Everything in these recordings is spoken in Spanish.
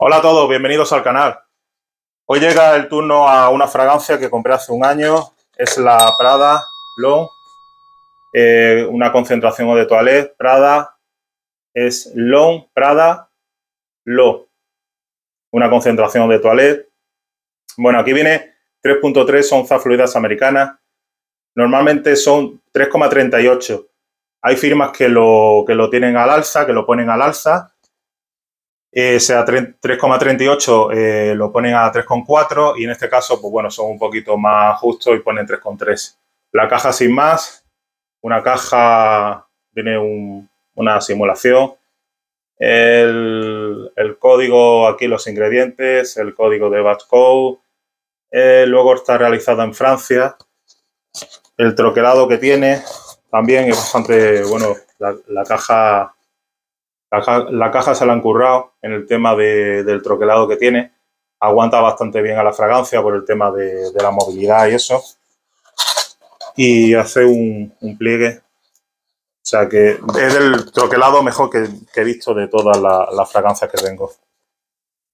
Hola a todos, bienvenidos al canal. Hoy llega el turno a una fragancia que compré hace un año. Es la Prada L'Homme, una concentración eau de toilette. Prada es L'Homme, Prada, L'Eau, una concentración de toilette. Bueno, aquí viene 3.3 onzas fluidas americanas. Normalmente son 3,38. Hay firmas que lo tienen al alza, que lo ponen al alza. Sea 3,38 lo ponen a 3,4 y en este caso, pues bueno, son un poquito más justos y ponen 3,3. La caja sin más, una caja, viene una simulación, el código, aquí los ingredientes, el código de Batcode, luego está realizada en Francia, el troquelado que tiene también es bastante, bueno, la caja se la han currado en el tema del troquelado que tiene. Aguanta bastante bien a la fragancia por el tema de la movilidad y eso. Y hace un pliegue. O sea que es el troquelado mejor que he visto de todas las fragancias que tengo.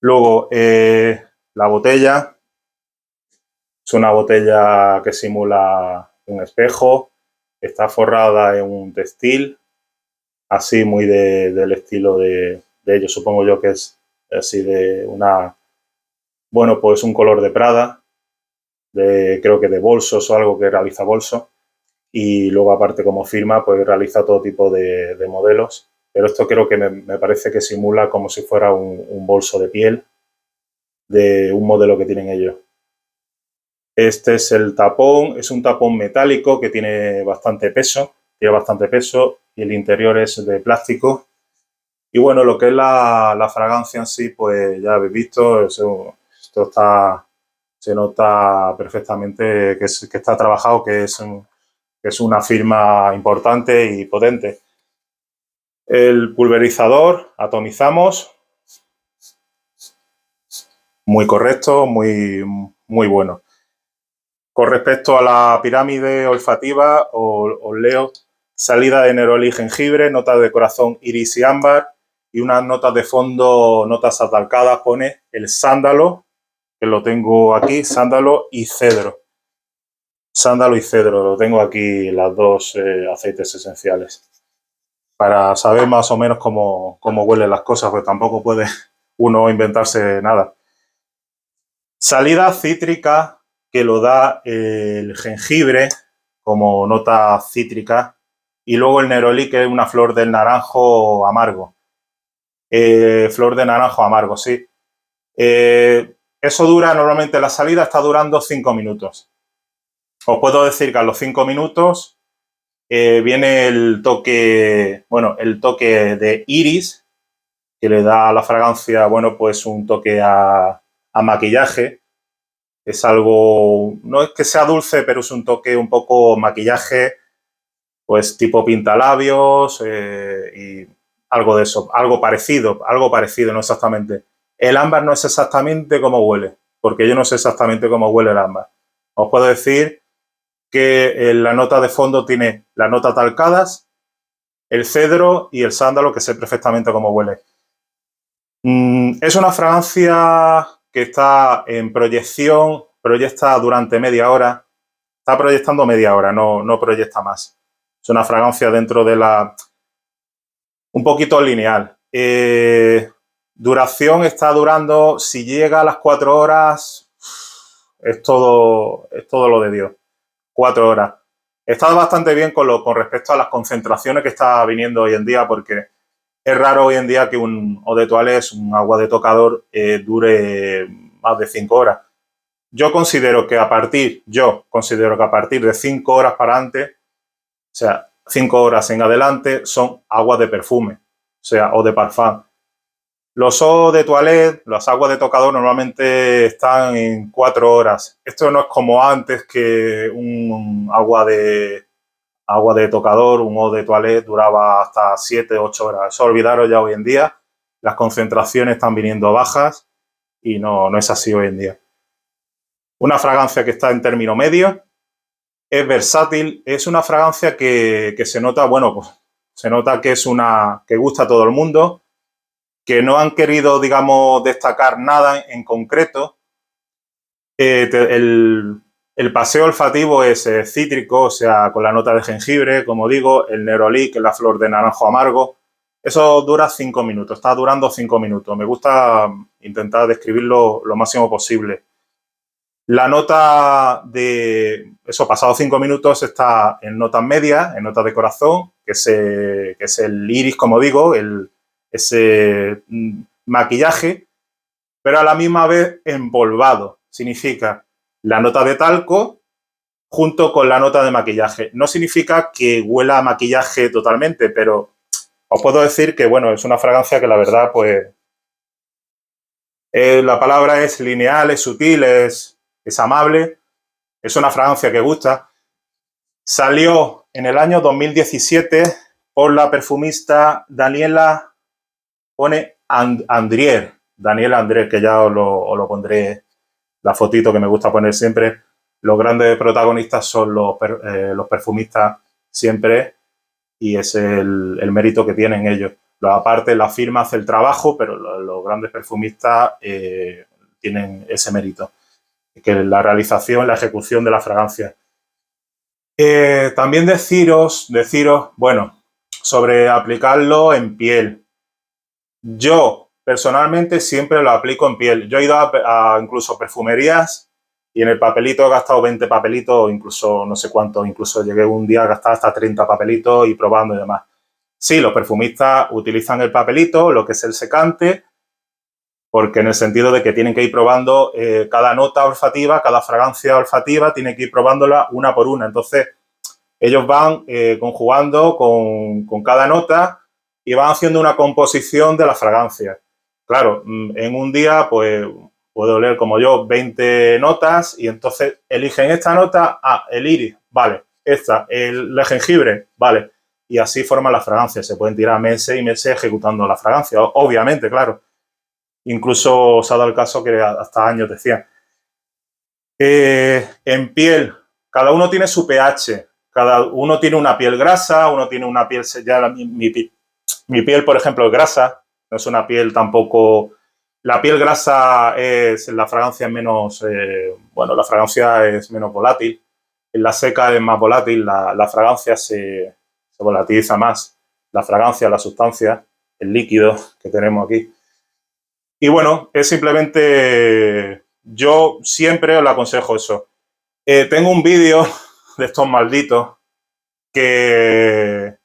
Luego, la botella. Es una botella que simula un espejo. Está forrada en un textil. Así muy del estilo de ellos. Supongo yo que es así de una, bueno, pues un color de Prada, creo que de bolsos o algo que realiza bolsos. Y luego aparte como firma, pues realiza todo tipo de modelos. Pero esto creo que me parece que simula como si fuera un bolso de piel de un modelo que tienen ellos. Este es el tapón, es un tapón metálico que tiene bastante peso, y el interior es de plástico. Y bueno, lo que es la fragancia en sí, pues ya habéis visto, esto se nota perfectamente que está trabajado, que es una firma importante y potente. El pulverizador, atomizamos, muy correcto, muy bueno. Con respecto a la pirámide olfativa, os leo salida de neroli y jengibre, notas de corazón, iris y ámbar, y unas notas de fondo, notas atalcadas, pone el sándalo, que lo tengo aquí, sándalo y cedro. Sándalo y cedro, lo tengo aquí, las dos aceites esenciales. Para saber más o menos cómo huelen las cosas, pues tampoco puede uno inventarse nada. Salida cítrica, que lo da el jengibre como nota cítrica, y luego el neroli, que es una flor del naranjo amargo. Flor de naranjo amargo, sí. Eso dura, normalmente la salida está durando 5 minutos. Os puedo decir que a los 5 minutos viene el toque, bueno, el toque de iris, que le da a la fragancia, bueno, pues un toque a maquillaje. Es algo, no es que sea dulce, pero es un toque un poco maquillaje, pues tipo pintalabios y algo de eso, algo parecido, no exactamente. El ámbar no es exactamente cómo huele, porque yo no sé exactamente cómo huele el ámbar. Os puedo decir que la nota de fondo tiene las notas talcadas, el cedro y el sándalo, que sé perfectamente cómo huele. Es una fragancia que está en proyección, proyecta durante media hora. Está proyectando media hora, no proyecta más. Es una fragancia dentro de un poquito lineal. Duración está durando, si llega a las 4 horas, es todo lo de Dios. 4 horas. Está bastante bien con respecto a las concentraciones que está viniendo hoy en día, porque es raro hoy en día que un eau de toilette, un agua de tocador, dure más de 5 horas. Yo considero que a partir de 5 horas para antes, o sea, 5 horas en adelante, son aguas de perfume, o sea, o de parfum. Los eau de toilette, las aguas de tocador normalmente están en 4 horas. Esto no es como antes, que un agua de tocador, un eau de toilette duraba hasta 7, 8 horas. Eso olvidaros ya hoy en día. Las concentraciones están viniendo bajas y no es así hoy en día. Una fragancia que está en término medio, es versátil, es una fragancia que se nota, bueno, pues se nota que es que gusta a todo el mundo, que no han querido, digamos, destacar nada en concreto. El paseo olfativo es cítrico, o sea, con la nota de jengibre, como digo, el nerolí, que es la flor de naranjo amargo. Eso dura 5 minutos, está durando 5 minutos. Me gusta intentar describirlo lo máximo posible. La nota de eso, pasados 5 minutos, está en notas medias, en notas de corazón, que es el iris, como digo, ese maquillaje, pero a la misma vez empolvado. Significa la nota de talco junto con la nota de maquillaje. No significa que huela a maquillaje totalmente, pero os puedo decir que, bueno, es una fragancia que la verdad, pues, la palabra es lineal, es sutil, es amable. Es una fragancia que gusta. Salió en el año 2017 por la perfumista Daniela, pone Andrier, Daniela Andrier, que ya os lo pondré la fotito que me gusta poner siempre. Los grandes protagonistas son los perfumistas siempre, y es el mérito que tienen ellos. Aparte, la firma hace el trabajo, pero los grandes perfumistas tienen ese mérito, que la realización, la ejecución de la fragancia. También deciros, bueno, sobre aplicarlo en piel. Yo, personalmente, siempre lo aplico en piel. Yo he ido a incluso perfumerías y en el papelito he gastado 20 papelitos, incluso no sé cuánto, incluso llegué un día a gastar hasta 30 papelitos y probando y demás. Sí, los perfumistas utilizan el papelito, lo que es el secante, porque en el sentido de que tienen que ir probando cada nota olfativa, cada fragancia olfativa, tienen que ir probándola una por una. Entonces, ellos van conjugando con cada nota y van haciendo una composición de la fragancia. Claro, en un día, pues, puedo oler, como yo, 20 notas y entonces eligen esta nota, el iris, vale, esta, el jengibre, vale, y así forman la fragancia. Se pueden tirar meses y meses ejecutando la fragancia, obviamente, claro. Incluso se ha dado el caso que hasta años decían. En piel, cada uno tiene su pH, cada uno tiene una piel grasa, uno tiene una piel, ya mi piel, por ejemplo, es grasa, no es una piel tampoco. La piel grasa la fragancia es menos, bueno, la fragancia es menos volátil. En la seca es más volátil, la fragancia se volatiliza más. La fragancia, la sustancia, el líquido que tenemos aquí. Y bueno, es simplemente, yo siempre os aconsejo eso. Tengo un vídeo de estos malditos que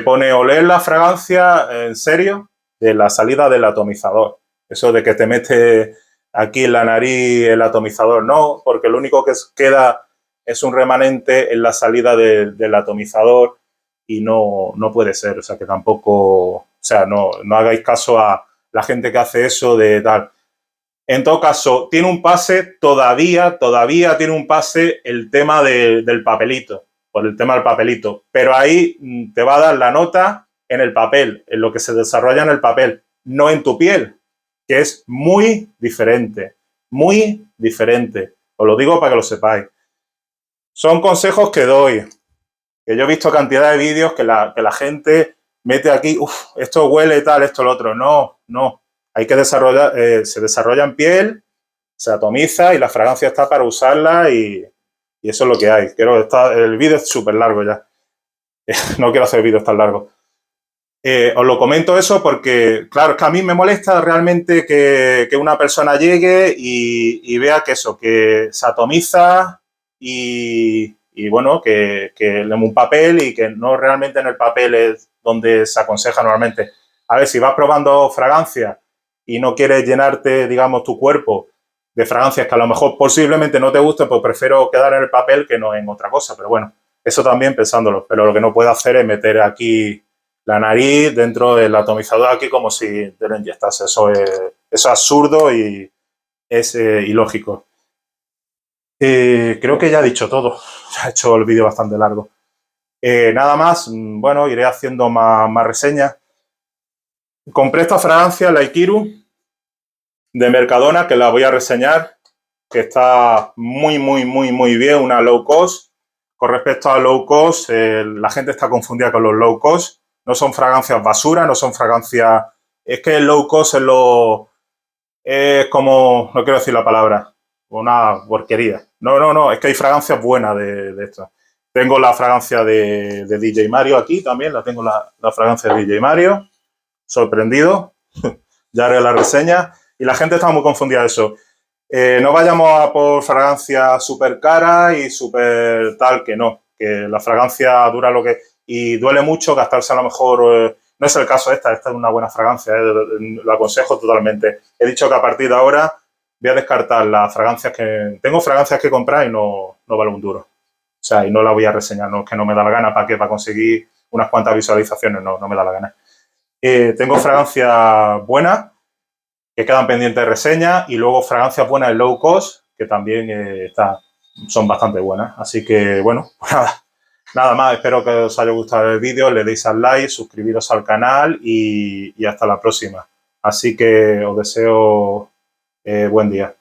pone oler la fragancia en serio de la salida del atomizador. Eso de que te mete aquí en la nariz el atomizador, no, porque lo único que queda es un remanente en la salida del atomizador y no puede ser. O sea, que tampoco, o sea, no hagáis caso a la gente que hace eso de tal. En todo caso, tiene un pase, todavía tiene un pase el tema del papelito, por el tema del papelito. Pero ahí te va a dar la nota en el papel, en lo que se desarrolla en el papel, no en tu piel, que es muy diferente, muy diferente. Os lo digo para que lo sepáis. Son consejos que doy, que yo he visto cantidad de vídeos que la gente mete aquí, esto huele tal, esto lo otro. No. Hay que desarrollar, se desarrolla en piel, se atomiza y la fragancia está para usarla y eso es lo que hay. El vídeo es súper largo ya. No quiero hacer vídeos tan largos. Os lo comento eso porque, claro, es que a mí me molesta realmente que una persona llegue y vea que eso, que se atomiza y bueno, que leemos un papel y que no realmente en el papel es donde se aconseja normalmente. A ver, si vas probando fragancias y no quieres llenarte, digamos, tu cuerpo de fragancias que a lo mejor posiblemente no te gusten, pues prefiero quedar en el papel que no en otra cosa. Pero bueno, eso también pensándolo. Pero lo que no puedo hacer es meter aquí la nariz dentro del atomizador aquí como si te lo inyectase. Eso es absurdo y es ilógico. Creo que ya he dicho todo. Ya he hecho el vídeo bastante largo. Nada más, bueno, iré haciendo más reseñas. Compré esta fragancia, la Ikiru, de Mercadona, que la voy a reseñar, que está muy bien, una low cost. Con respecto a low cost, la gente está confundida con los low cost. No son fragancias basura, no son fragancias es que el low cost es como, no quiero decir la palabra, una porquería. No, es que hay fragancias buenas de estas. Tengo la fragancia de DJ Mario aquí también, tengo la fragancia de DJ Mario, sorprendido, ya haré la reseña. Y la gente está muy confundida de eso. No vayamos a por fragancias súper caras y súper tal, que no. Que la fragancia dura lo que... Y duele mucho gastarse a lo mejor... no es el caso esta es una buena fragancia, lo aconsejo totalmente. He dicho que a partir de ahora voy a descartar las fragancias que... Tengo fragancias que comprar y no vale un duro. O sea, y no la voy a reseñar, no es que no me da la gana. ¿Para qué? Para conseguir unas cuantas visualizaciones, no me da la gana. Tengo fragancias buenas que quedan pendientes de reseña y luego fragancias buenas en low cost que también son bastante buenas. Así que, bueno, pues nada más. Espero que os haya gustado el vídeo, le deis al like, suscribiros al canal y hasta la próxima. Así que os deseo buen día.